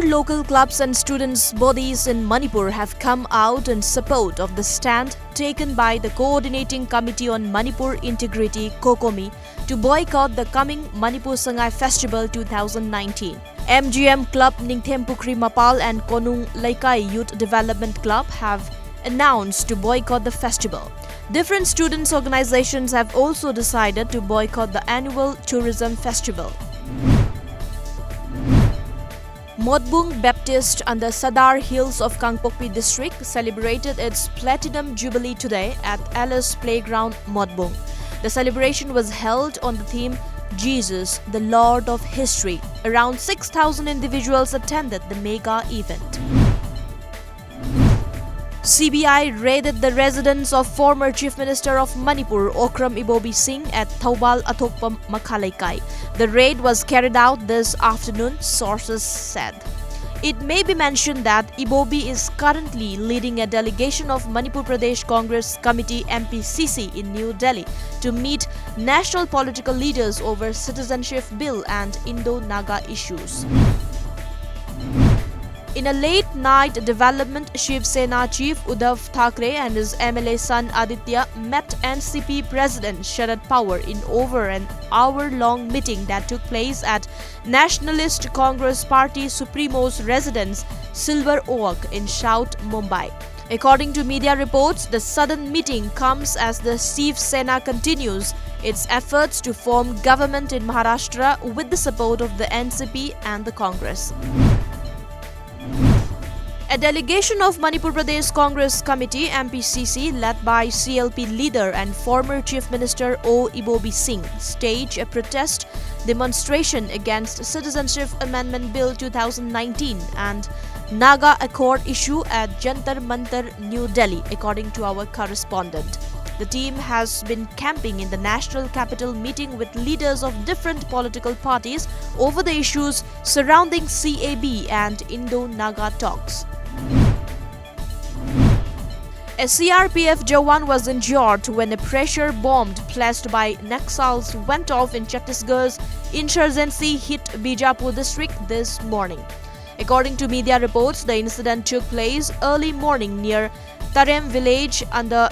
local clubs and students' bodies in Manipur have come out in support of the stand taken by the Coordinating Committee on Manipur Integrity (COCOMI) to boycott the coming Manipur Sangai Festival 2019. MGM Club Ningthem Pukri Mapal and Konung Laikai Youth Development Club have announced to boycott the festival. Different students' organizations have also decided to boycott the annual tourism festival. Modbung Baptist on the Sadar Hills of Kangpokpi district celebrated its Platinum Jubilee today at Alice Playground, Modbung. The celebration was held on the theme Jesus, the Lord of History. Around 6,000 individuals attended the mega event. CBI raided the residence of former Chief Minister of Manipur, Okram Ibobi Singh, at Thoubal Athokpa Makhalaikai. The raid was carried out this afternoon, sources said. It may be mentioned that Ibobi is currently leading a delegation of Manipur Pradesh Congress Committee MPCC in New Delhi to meet national political leaders over citizenship bill and Indo-Naga issues. In a late-night development, Shiv Sena Chief Uddhav Thackeray and his MLA son Aditya met NCP President Sharad Pawar in over an hour-long meeting that took place at Nationalist Congress Party Supremo's residence, Silver Oak in South Mumbai. According to media reports, the sudden meeting comes as the Shiv Sena continues its efforts to form government in Maharashtra with the support of the NCP and the Congress. A delegation of Manipur Pradesh Congress Committee MPCC led by CLP leader and former Chief Minister O. Ibobi Singh staged a protest demonstration against Citizenship Amendment Bill 2019 and Naga Accord issue at Jantar Mantar, New Delhi, according to our correspondent. The team has been camping in the national capital, meeting with leaders of different political parties over the issues surrounding CAB and Indo-Naga talks. A CRPF Jawan was injured when a pressure bomb placed by Naxals went off in Chhattisgarh's insurgency hit Bijapur district this morning. According to media reports, the incident took place early morning near Tarem village under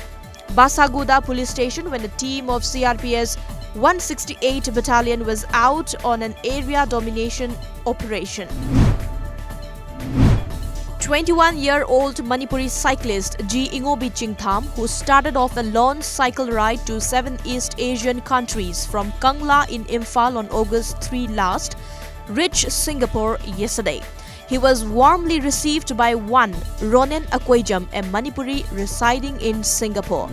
Basaguda police station when a team of CRPF's 168 battalion was out on an area domination operation. 21-year-old Manipuri cyclist G. Ingobi Chingtham, who started off a lone cycle ride to 7 East Asian countries from Kangla in Imphal on August 3 last, reached Singapore yesterday. He was warmly received by one Ronen Akwejam, a Manipuri residing in Singapore.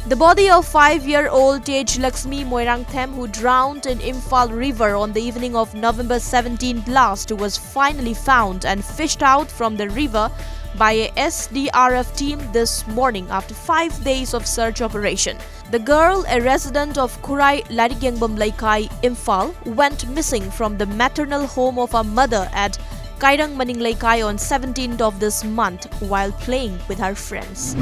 The body of 5-year-old Tej Lakshmi Moirangthem, who drowned in Imphal River on the evening of November 17th last, was finally found and fished out from the river by a SDRF team this morning after 5 days of search operation. The girl, a resident of Kurai Larigengbam Laikai, Imphal, went missing from the maternal home of her mother at Kairang Maning Laikai on 17th of this month while playing with her friends.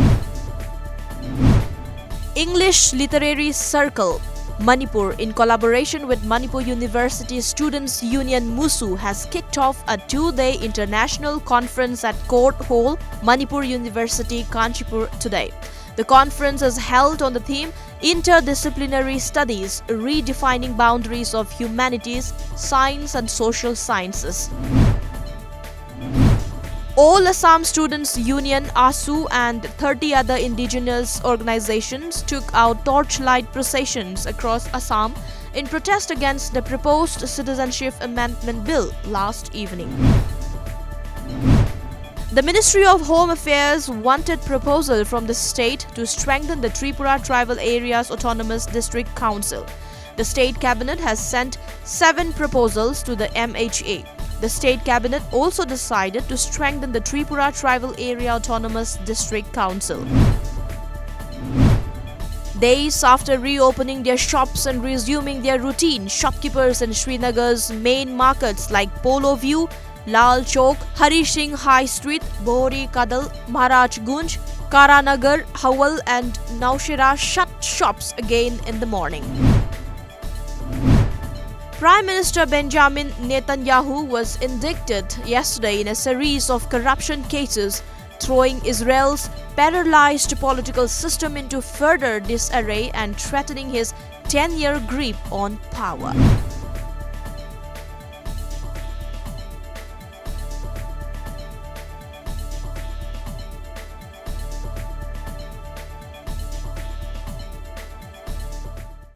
English Literary Circle Manipur, in collaboration with Manipur University Students' Union MUSU, has kicked off a 2-day international conference at Court Hall, Manipur University, Kanchipur today. The conference is held on the theme Interdisciplinary Studies, Redefining Boundaries of Humanities, Science and Social Sciences. All Assam Students' Union ASU and 30 other indigenous organizations took out torchlight processions across Assam in protest against the proposed Citizenship Amendment Bill last evening. The Ministry of Home Affairs wanted proposal from the state to strengthen the Tripura Tribal Areas Autonomous District Council. The state cabinet has sent 7 proposals to the MHA. The state cabinet also decided to strengthen the Tripura Tribal Area Autonomous District Council. Days after reopening their shops and resuming their routine, shopkeepers in Srinagar's main markets like Polo View, Lal Chowk, Hari Singh High Street, Bohri Kadal, Maharaj Gunj, Karanagar, Hawal and Naushera shut shops again in the morning. Prime Minister Benjamin Netanyahu was indicted yesterday in a series of corruption cases, throwing Israel's paralyzed political system into further disarray and threatening his 10-year grip on power.